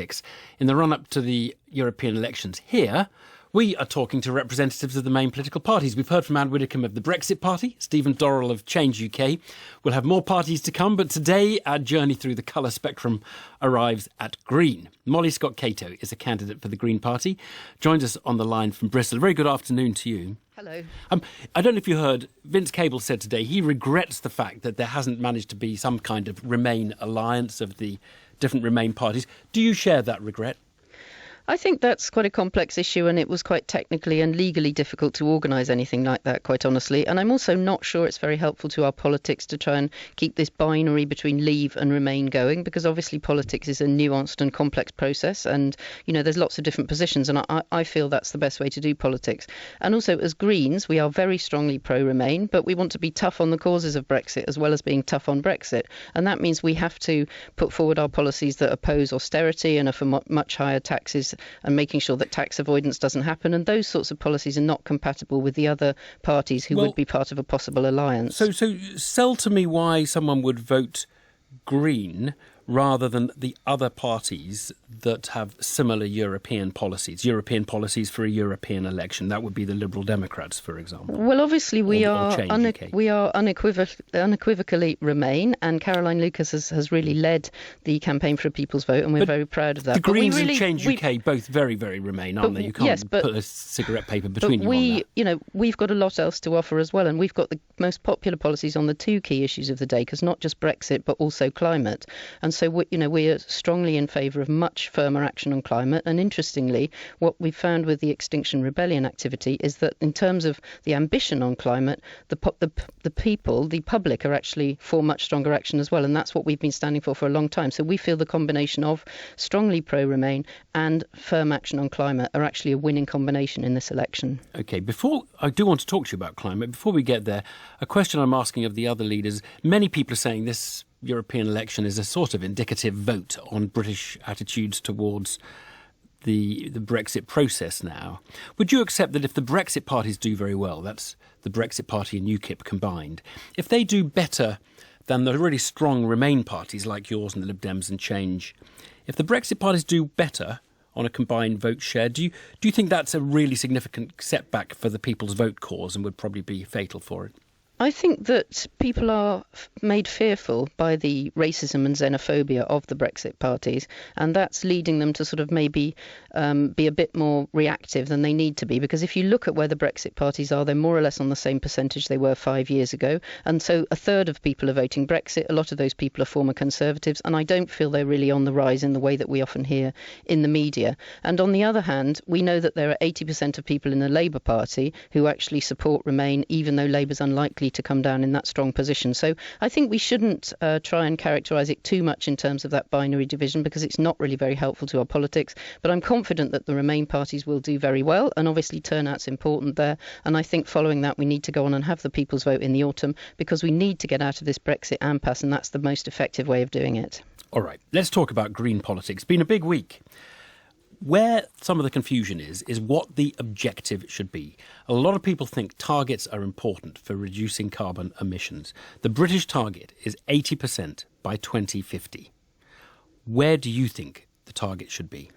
politics in the run-up to the European elections. Here, we are talking to representatives of the main political parties. We've heard from Anne Widdecombe of the Brexit Party, Stephen Dorrell of Change UK. We'll have more parties to come, but today our journey through the colour spectrum arrives at Green. Molly Scott Cato is a candidate for the Green Party, joins us on the line from Bristol. A very good afternoon to you. Hello. I don't know if you heard, Vince Cable said today he regrets the fact that there hasn't managed to be some kind of Remain alliance of the different Remain parties. Do you share that regret? I think that's quite a complex issue, and it was quite technically and legally difficult to organise anything like that, quite honestly. And I'm also not sure it's very helpful to our politics to try and keep this binary between Leave and Remain going, because obviously politics is a nuanced and complex process, and, you know, there's lots of different positions, and I feel that's the best way to do politics. And also, as Greens, we are very strongly pro-Remain, but we want to be tough on the causes of Brexit as well as being tough on Brexit. And that means we have to put forward our policies that oppose austerity and are for much higher taxes and making sure that tax avoidance doesn't happen. And those sorts of policies are not compatible with the other parties who would be part of a possible alliance. So sell to me why someone would vote Green rather than the other parties that have similar European policies for a European election. That would be the Liberal Democrats, for example. Well, obviously we are unequivocally Remain, and Caroline Lucas has really led the campaign for a People's Vote, and we're very proud of that. The Greens and Change UK both very, very Remain, aren't they? You can't put a cigarette paper between you on that. We've got a lot else to offer as well, and we've got the most popular policies on the two key issues of the day, because not just Brexit but also climate. And so we are strongly in favour of much firmer action on climate. And interestingly, what we found with the Extinction Rebellion activity is that in terms of the ambition on climate, the people, the public, are actually for much stronger action as well. And that's what we've been standing for a long time. So we feel the combination of strongly pro-Remain and firm action on climate are actually a winning combination in this election. OK, I do want to talk to you about climate. Before we get there, a question I'm asking of the other leaders. Many people are saying this European election is a sort of indicative vote on British attitudes towards the Brexit process now. Would you accept that if the Brexit parties do very well, that's the Brexit Party and UKIP combined, if they do better than the really strong Remain parties like yours and the Lib Dems and Change, if the Brexit parties do better on a combined vote share, do you think that's a really significant setback for the People's Vote cause and would probably be fatal for it? I think that people are made fearful by the racism and xenophobia of the Brexit parties, and that's leading them to sort of maybe be a bit more reactive than they need to be. Because if you look at where the Brexit parties are, they're more or less on the same percentage they were 5 years ago. And so a third of people are voting Brexit. A lot of those people are former Conservatives, and I don't feel they're really on the rise in the way that we often hear in the media. And on the other hand, we know that there are 80% of people in the Labour Party who actually support Remain, even though Labour's unlikely to come down in that strong position. So I think we shouldn't try and characterise it too much in terms of that binary division, because it's not really very helpful to our politics. But I'm confident that the Remain parties will do very well, and obviously turnout's important there. And I think following that, we need to go on and have the People's Vote in the autumn, because we need to get out of this Brexit impasse, and that's the most effective way of doing it. All right, let's talk about Green politics. It's been a big week. Where some of the confusion is what the objective should be. A lot of people think targets are important for reducing carbon emissions. The British target is 80% by 2050. Where do you think the target should be?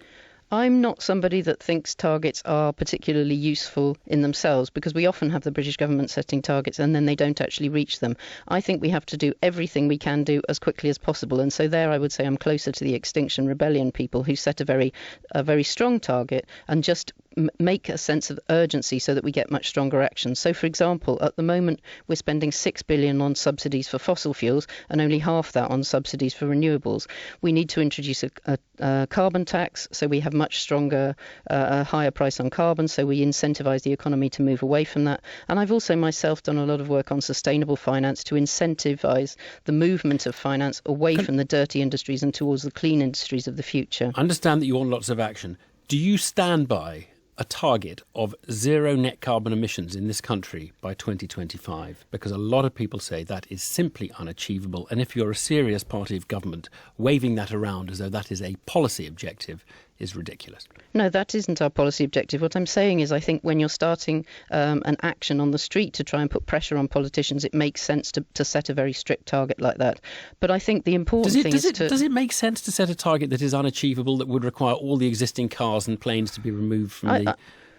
I'm not somebody that thinks targets are particularly useful in themselves, because we often have the British government setting targets and then they don't actually reach them. I think we have to do everything we can do as quickly as possible. And so there I would say I'm closer to the Extinction Rebellion people, who set a very strong target and just make a sense of urgency so that we get much stronger action. So, for example, at the moment, we're spending $6 billion on subsidies for fossil fuels and only half that on subsidies for renewables. We need to introduce a carbon tax, so we have much stronger, higher price on carbon, so we incentivise the economy to move away from that. And I've also myself done a lot of work on sustainable finance to incentivise the movement of finance away from the dirty industries and towards the clean industries of the future. I understand that you want lots of action. Do you stand by a target of zero net carbon emissions in this country by 2025? Because a lot of people say that is simply unachievable. And if you're a serious party of government, waving that around as though that is a policy objective is ridiculous. No, that isn't our policy objective. What I'm saying is I think when you're starting an action on the street to try and put pressure on politicians, it makes sense to set a very strict target like that. But I think the important thing is to... Does it make sense to set a target that is unachievable, that would require all the existing cars and planes to be removed from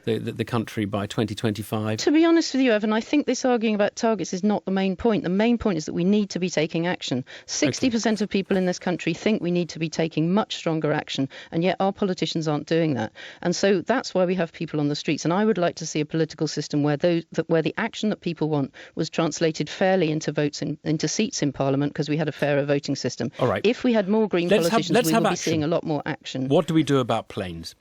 the country by 2025? To be honest with you, Evan, I think this arguing about targets is not the main point. The main point is that we need to be taking action. 60% of people in this country think we need to be taking much stronger action, and yet our politicians aren't doing that. And so that's why we have people on the streets. And I would like to see a political system where the action that people want was translated fairly into votes, into seats in Parliament, because we had a fairer voting system. All right. If we had more Green politicians, we would be seeing a lot more action. What do we do about planes?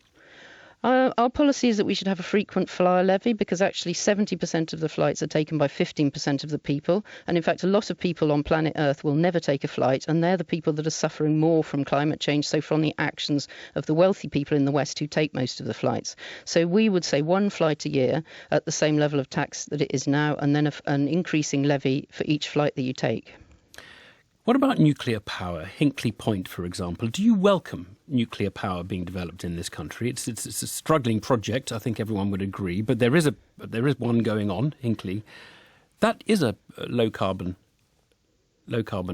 Our policy is that we should have a frequent flyer levy, because actually 70% of the flights are taken by 15% of the people. And in fact, a lot of people on planet Earth will never take a flight. And they're the people that are suffering more from climate change. So from the actions of the wealthy people in the West who take most of the flights. So we would say one flight a year at the same level of tax that it is now, and then an increasing levy for each flight that you take. What about nuclear power? Hinkley Point, for example. Do you welcome nuclear power being developed in this country? It's a struggling project, I think everyone would agree, but there is one going on, Hinkley. That is a low carbon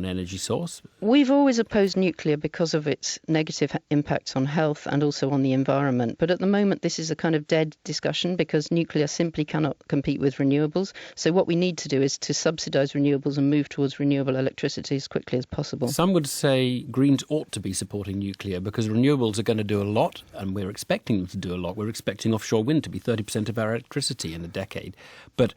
energy source. We've always opposed nuclear because of its negative impacts on health and also on the environment. But at the moment, this is a kind of dead discussion because nuclear simply cannot compete with renewables. So what we need to do is to subsidise renewables and move towards renewable electricity as quickly as possible. Some would say Greens ought to be supporting nuclear because renewables are going to do a lot, and we're expecting them to do a lot. We're expecting offshore wind to be 30% of our electricity in a decade. But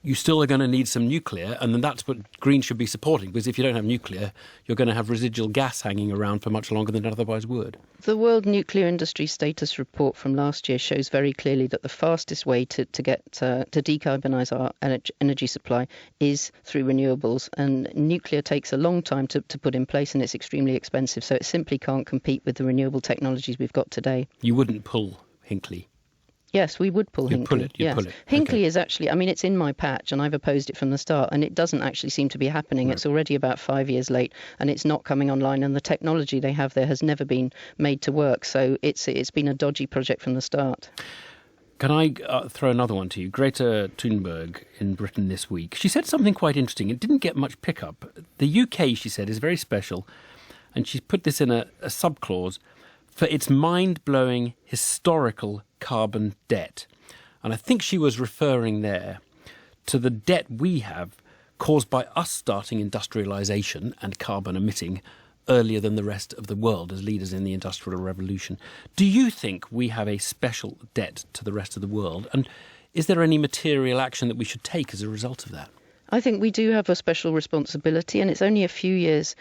you still are going to need some nuclear, and then that's what Greens should be supporting, because if you don't have nuclear, you're going to have residual gas hanging around for much longer than it otherwise would. The World Nuclear Industry Status Report from last year shows very clearly that the fastest way to decarbonise our energy supply is through renewables, and nuclear takes a long time to put in place, and it's extremely expensive, so it simply can't compete with the renewable technologies we've got today. You wouldn't pull Hinkley? Yes, we would pull Hinkley. Pull it. Hinkley is actually, it's in my patch and I've opposed it from the start, and it doesn't actually seem to be happening. Right. It's already about 5 years late and it's not coming online, and the technology they have there has never been made to work. So it's been a dodgy project from the start. Can I throw another one to you? Greta Thunberg in Britain this week. She said something quite interesting. It didn't get much pickup. The UK, she said, is very special, and she's put this in a subclause, for its mind-blowing historical carbon debt. And I think she was referring there to the debt we have caused by us starting industrialisation and carbon emitting earlier than the rest of the world as leaders in the Industrial Revolution. Do you think we have a special debt to the rest of the world? And is there any material action that we should take as a result of that? I think we do have a special responsibility, and it's only a few years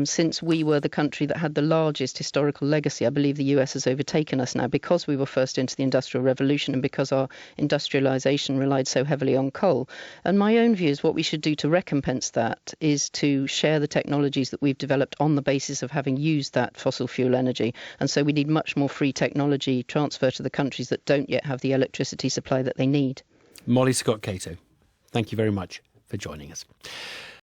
since we were the country that had the largest historical legacy. I believe the US has overtaken us now because we were first into the Industrial Revolution and because our industrialisation relied so heavily on coal. And my own view is what we should do to recompense that is to share the technologies that we've developed on the basis of having used that fossil fuel energy. And so we need much more free technology transfer to the countries that don't yet have the electricity supply that they need. Molly Scott Cato, thank you very much for joining us.